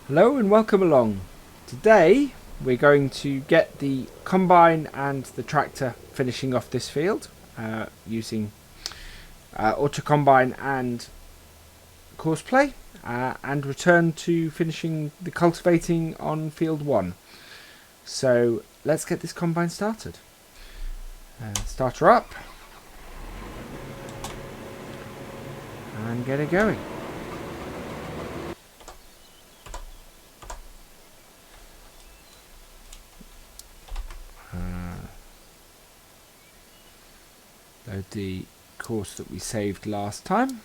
Hello and welcome along. Today we're going to get the combine and the tractor finishing off this field using Autocombine and Courseplay and return to finishing the cultivating on field 1. So let's get this combine started. Start her up and get it going. Load the course that we saved last time.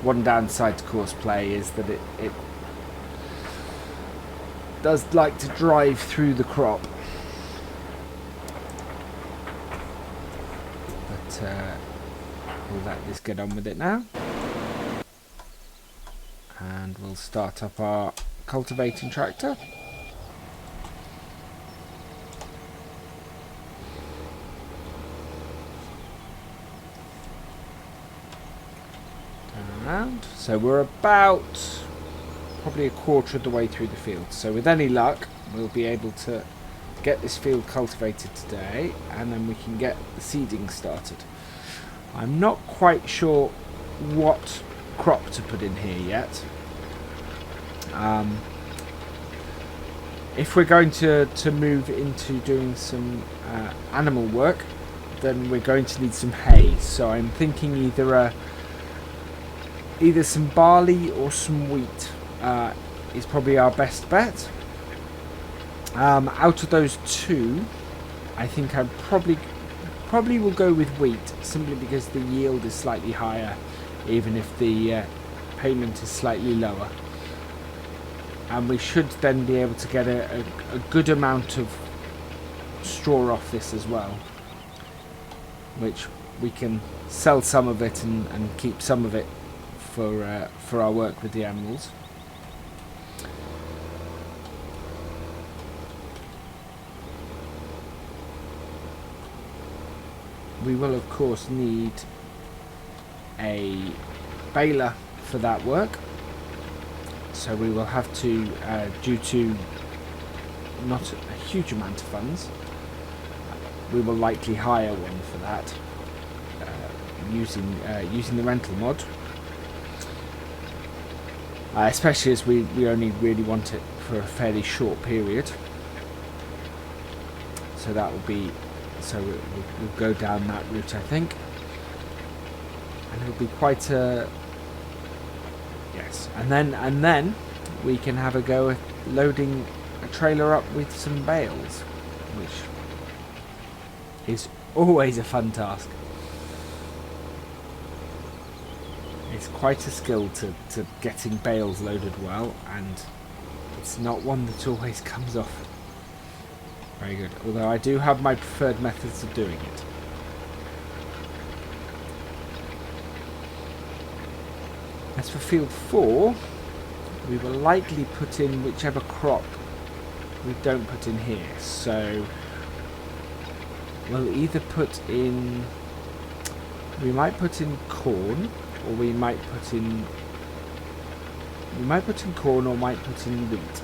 One downside to Courseplay is that it does like to drive through the crop. But we'll let this get on with it now. And we'll start up our cultivating tractor. Turn around. So we're about probably a quarter of the way through the field. So with any luck, we'll be able to get this field cultivated today, and then we can get the seeding started. I'm not quite sure what crop to put in here yet. If we're going to move into doing some animal work, then we're going to need some hay. So I'm thinking either some barley or some wheat is probably our best bet. Out of those two, I think I probably will go with wheat, simply because the yield is slightly higher, even if the payment is slightly lower. And we should then be able to get a good amount of straw off this as well, which we can sell some of it and keep some of it for our work with the animals. We will of course need a baler for that work, so we will have to, due to not a huge amount of funds, we will likely hire one for that, using the rental mod, especially as we only really want it for a fairly short period. So that will be, so we'll go down that route, I think. And it'll be quite a, yes, and then we can have a go at loading a trailer up with some bales, which is always a fun task. It's quite a skill to getting bales loaded well, and it's not one that always comes off very good, although I do have my preferred methods of doing it. As for field 4, we will likely put in whichever crop we don't put in here. So we'll either put in, we might put in corn, or we might put in corn, or might put in wheat.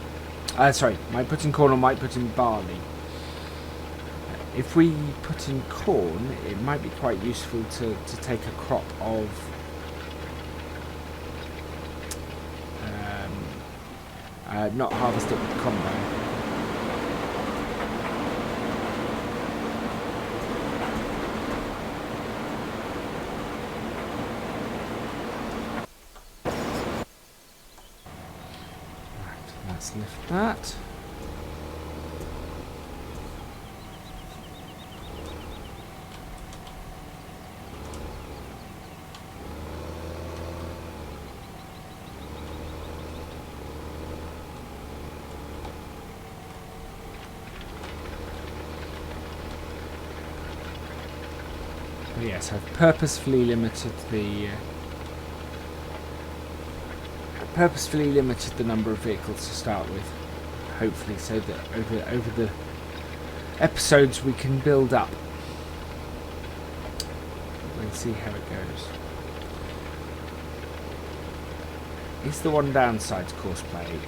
Sorry, might put in corn or might put in barley. If we put in corn, it might be quite useful to take a crop of not harvest it with the combine. Right, let's lift that. Yes, I've purposefully limited the number of vehicles to start with, hopefully, so that over the episodes we can build up. We'll see how it goes. Is the one downside to Courseplay,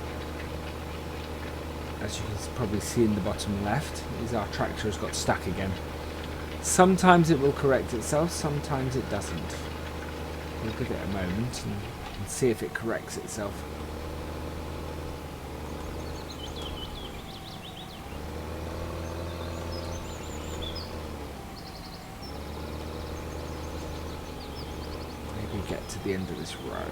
as you can probably see in the bottom left, is our tractor has got stuck again. Sometimes it will correct itself, sometimes it doesn't. We'll give it a moment and see if it corrects itself. Maybe get to the end of this row.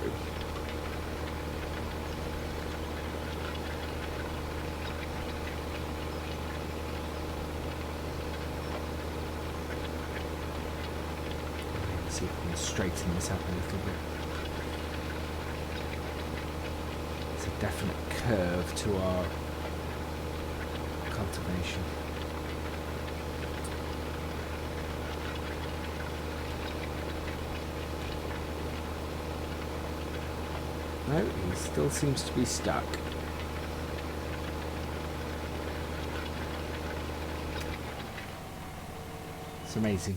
See if we can straighten this up a little bit. It's a definite curve to our cultivation. No, he still seems to be stuck. It's amazing.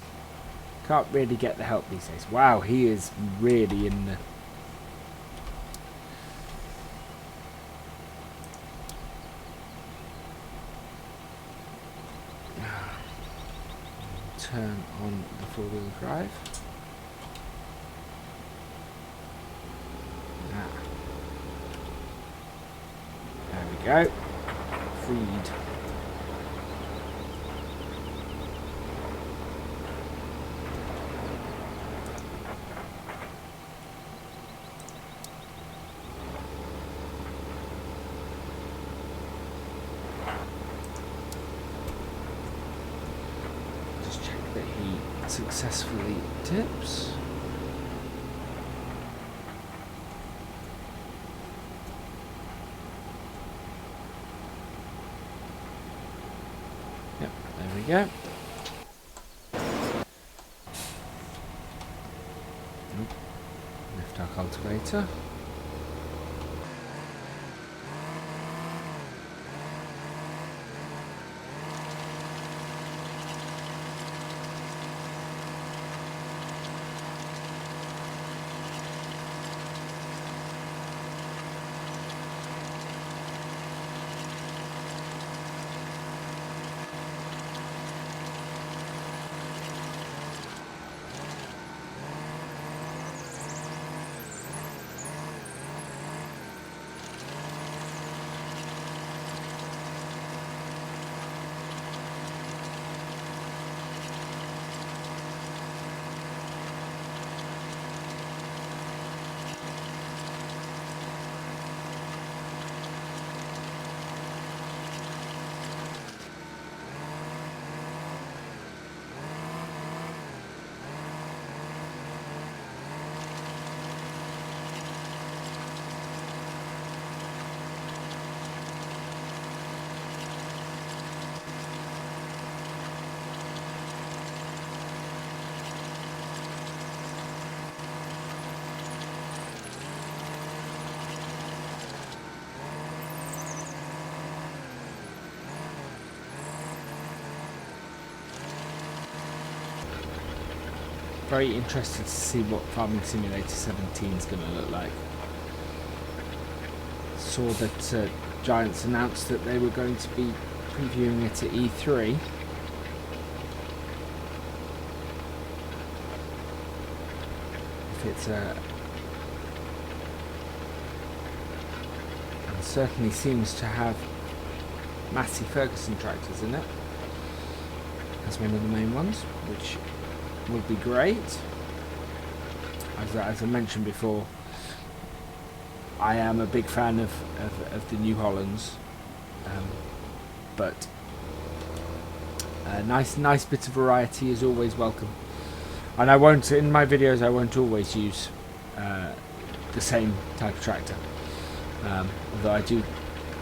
Can't really get the help these days. Wow, he is really in the... Turn on the four-wheel drive. There we go. Freed. Successfully tips. Yep, there we go. Lift our cultivator. Very interested to see what Farming Simulator 17 is going to look like. Saw that Giants announced that they were going to be previewing it at E3. If it's and certainly seems to have Massey Ferguson tractors in it as one of the main ones, which would be great. As I mentioned before, I am a big fan of the New Hollands, but a nice bit of variety is always welcome. And I won't, in my videos, I won't always use the same type of tractor, although I do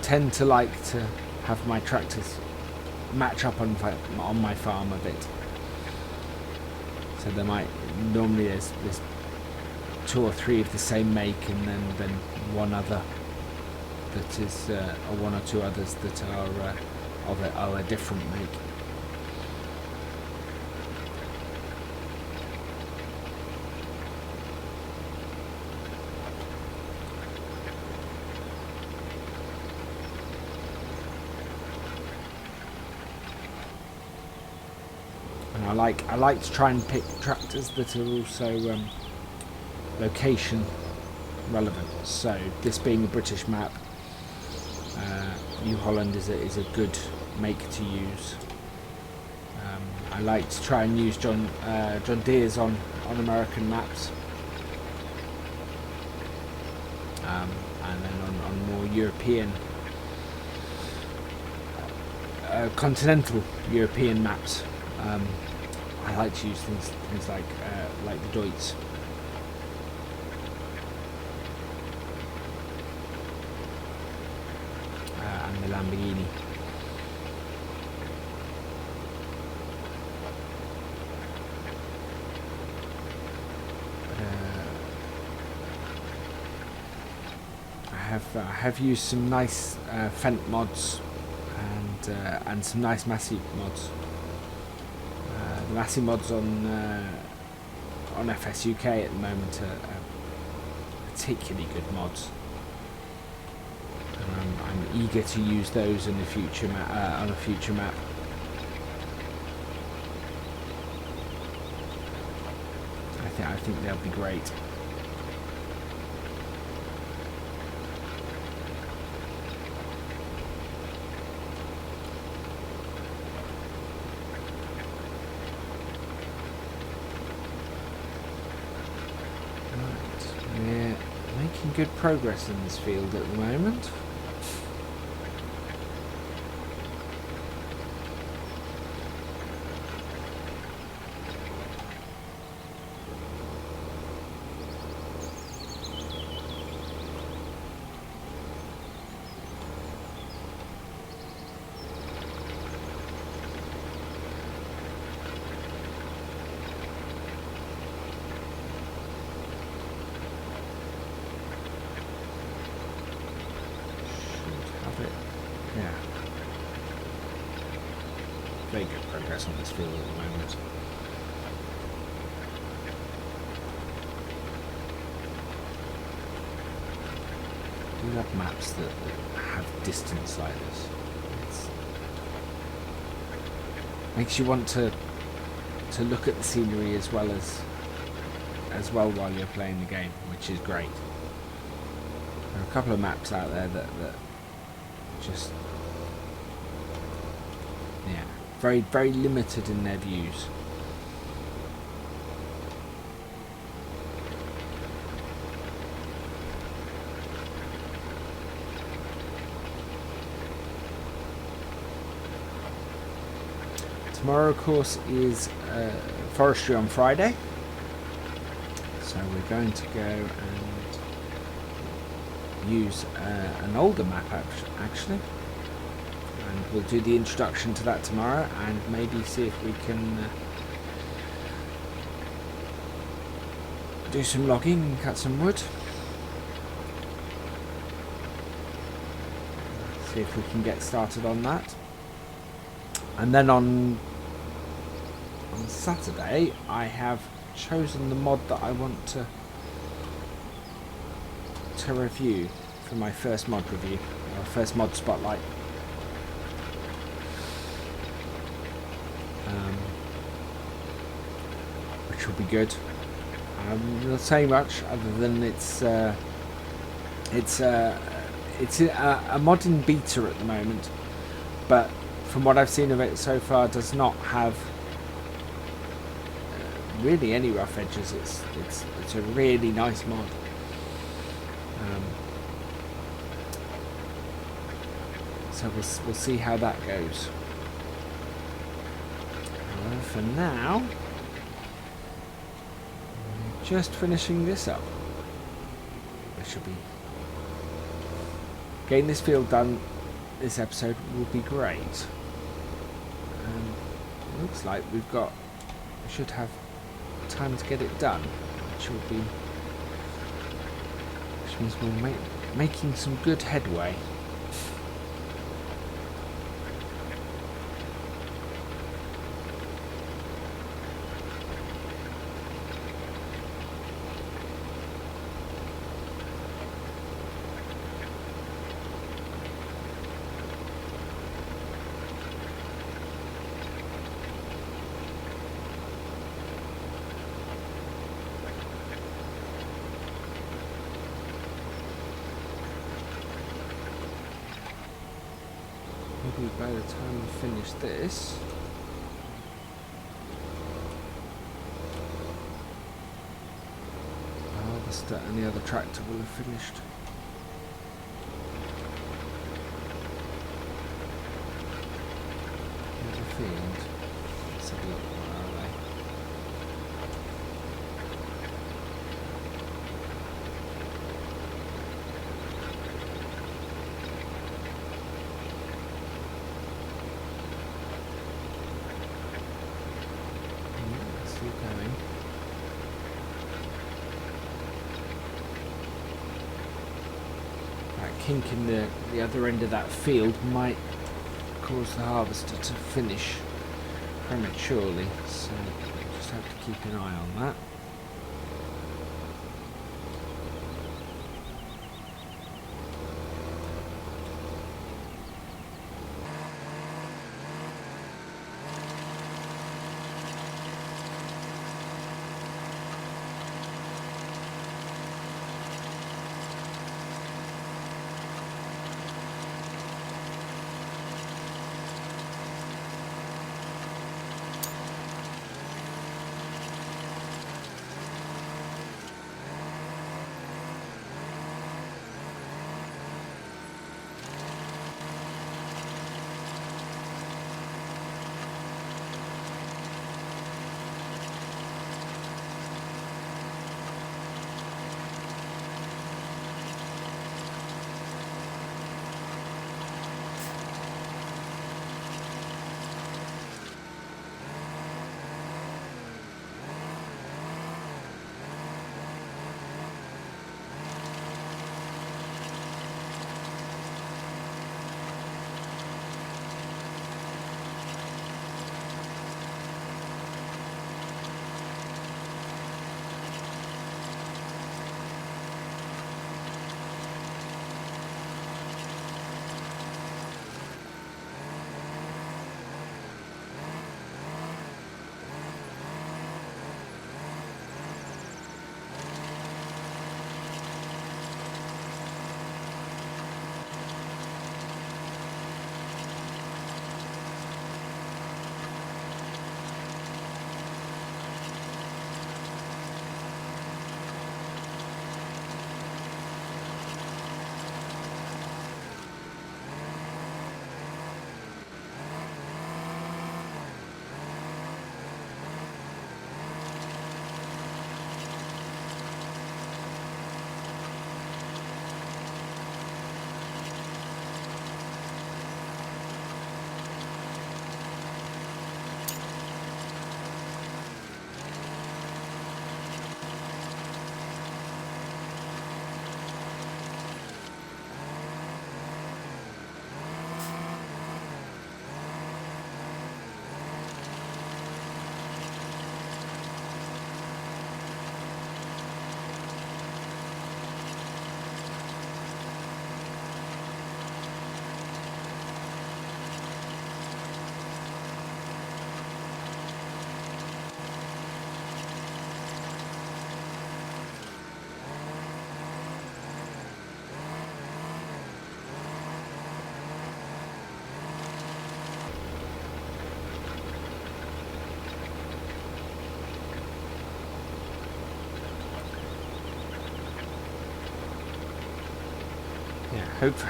tend to like to have my tractors match up on my farm a bit. So there might normally there's 2 or 3 of the same make, and then one other that is, or 1 or 2 others that are of a different make. And I like to try and pick tractors that are also location relevant. So this being a British map, New Holland is a good make to use. I like to try and use John Deere's on American maps, and then on more European, continental European maps. I like to use things like the Deutz. And the Lamborghini. I have used some nice Fendt mods and some nice Massey mods. The Massey mods on FS UK at the moment are particularly good mods. I'm eager to use those in the future on a future map. I think they'll be great. Right, we're making good progress in this field at the moment. Very good progress on this field at the moment. I do love maps that have distance like this. It makes you want to look at the scenery as well while you're playing the game, which is great. There are a couple of maps out there that just very, very limited in their views. Tomorrow, of course, is forestry on Friday, so we're going to go and use an older map actually. And we'll do the introduction to that tomorrow and maybe see if we can do some logging and cut some wood. See if we can get started on that. And then on Saturday I have chosen the mod that I want to review for my first mod review, or first mod spotlight. Which will be good. I'm not saying much other than it's a mod in beta at the moment, but from what I've seen of it so far, does not have really any rough edges. It's a really nice mod. So we'll see how that goes. For now, we're just finishing this up. We should be getting this field done. This episode will be great. It looks like we should have time to get it done, which means we're making some good headway. by the time we finish this, the harvester and the other tractor will have finished. Here's a field. Let's have a look. Where are they? Still going. That kink in the other end of that field might cause the harvester to finish prematurely, so just have to keep an eye on that.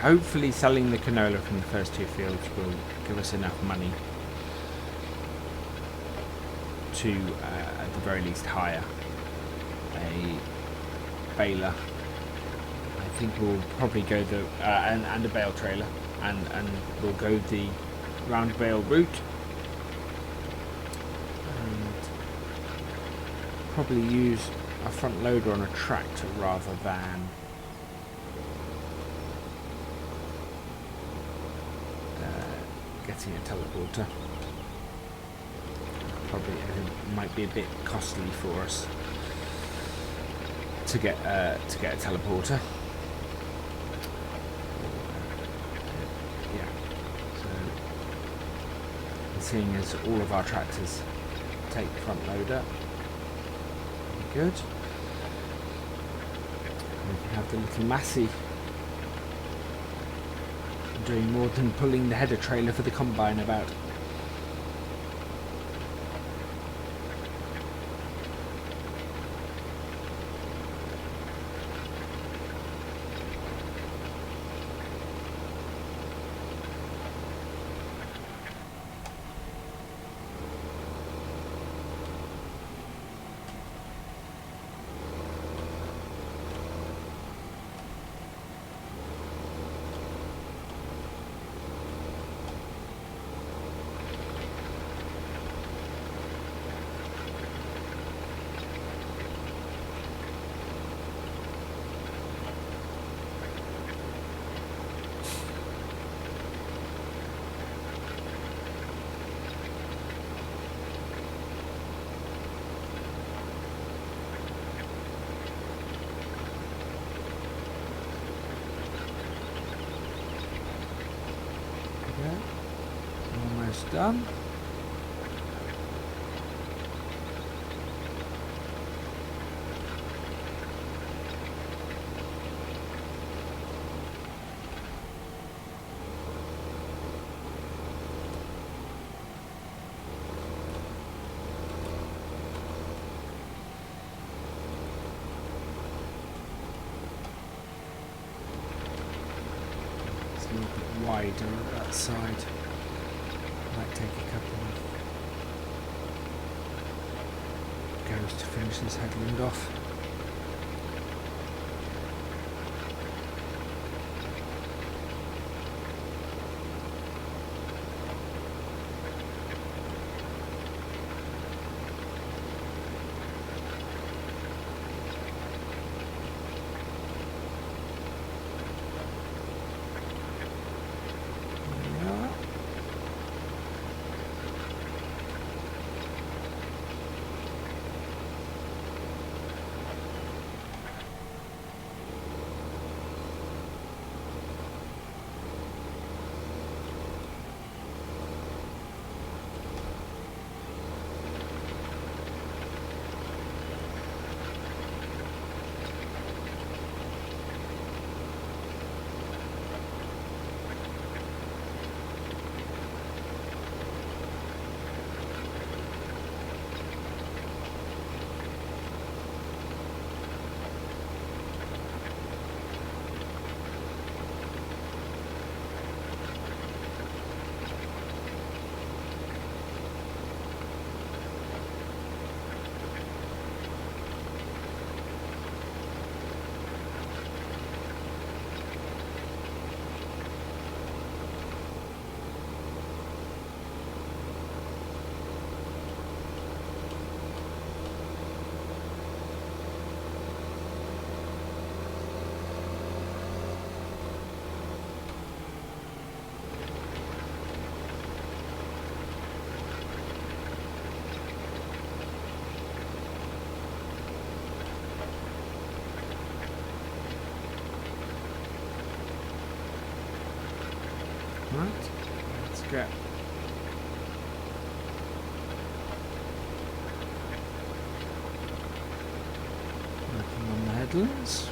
Hopefully selling the canola from the first two fields will give us enough money to, at the very least, hire a baler. I think we'll probably go the and a bale trailer, and we'll go the round bale route, and probably use a front loader on a tractor rather than getting a teleporter. Probably might be a bit costly for us to get a teleporter. Yeah. So, seeing as all of our tractors take front loader, good. And we can have the little Massey doing more than pulling the header trailer for the combine about. Almost done. It's a little bit wider on that side. Might take a couple of goes to finish this headland off. Right, let's go. Working on the headlands.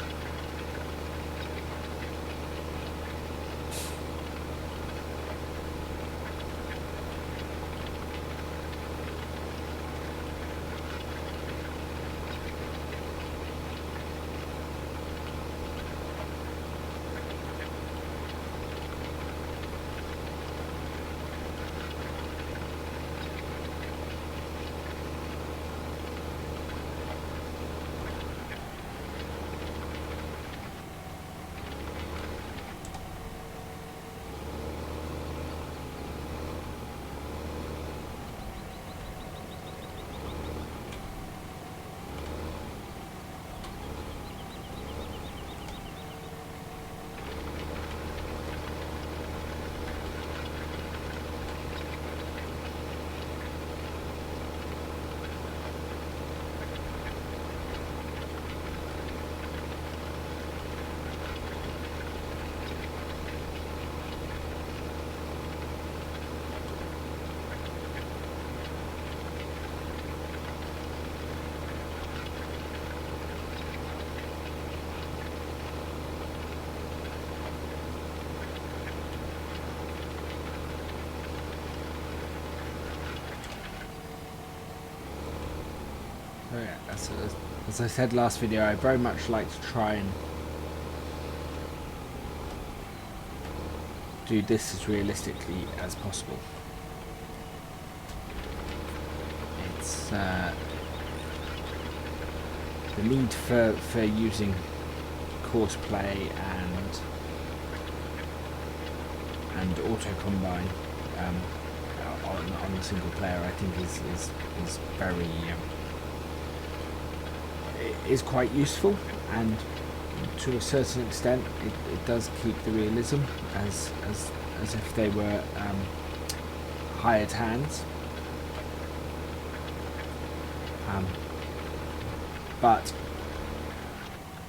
So yeah, as I said last video, I very much like to try and do this as realistically as possible. It's the need for using Courseplay and Autocombine on the single player, I think is very is quite useful, and to a certain extent it does keep the realism as if they were hired hands. But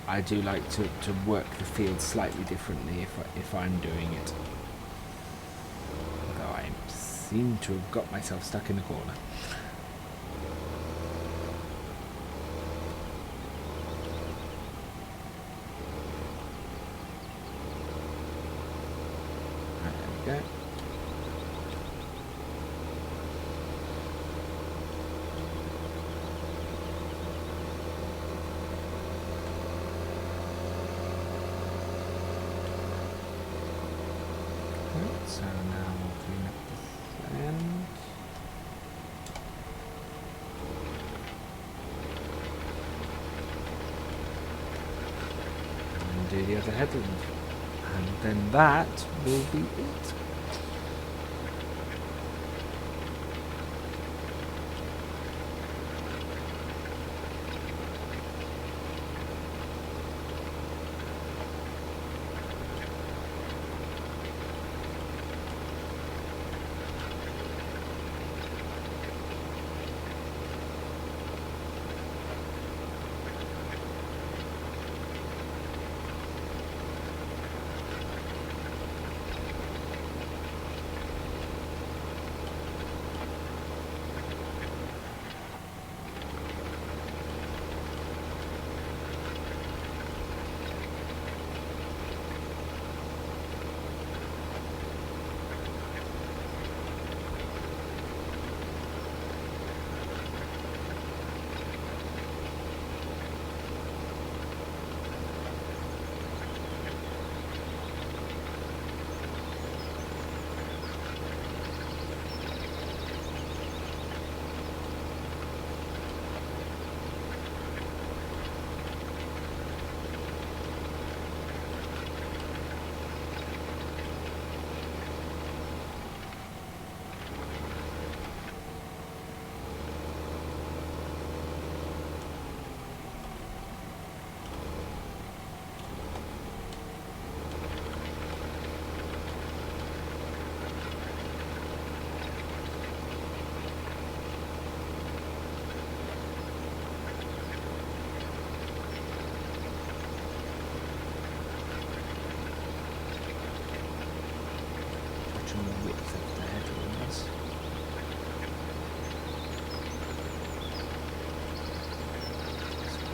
I do like to work the field slightly differently if I'm doing it. Although I seem to have got myself stuck in a corner. Right, there we go. So now we'll clean up this end. And do the other headland. And then that will be it.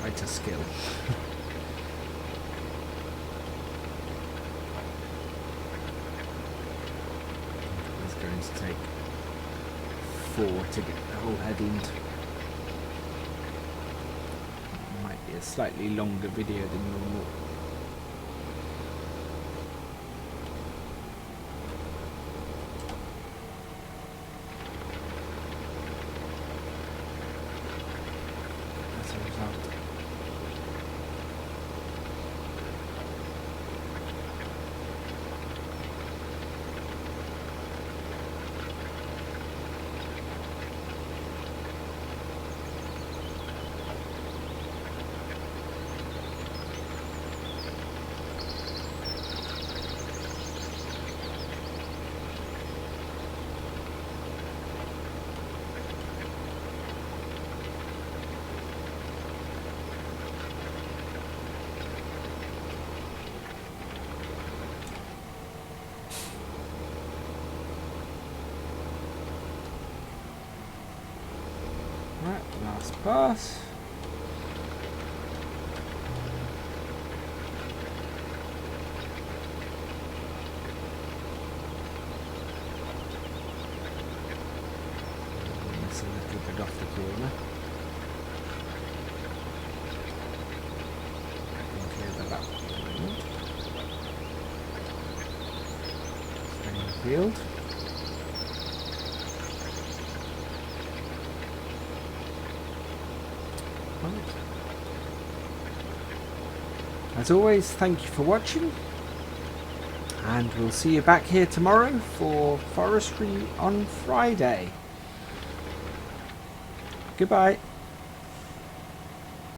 Quite a skill. It's going to take 4 to get the whole headland. Might be a slightly longer video than normal. As a result. Right, last pass. That's a little bit off the corner. field. Right. As always, thank you for watching, and we'll see you back here tomorrow for forestry on Friday. Goodbye.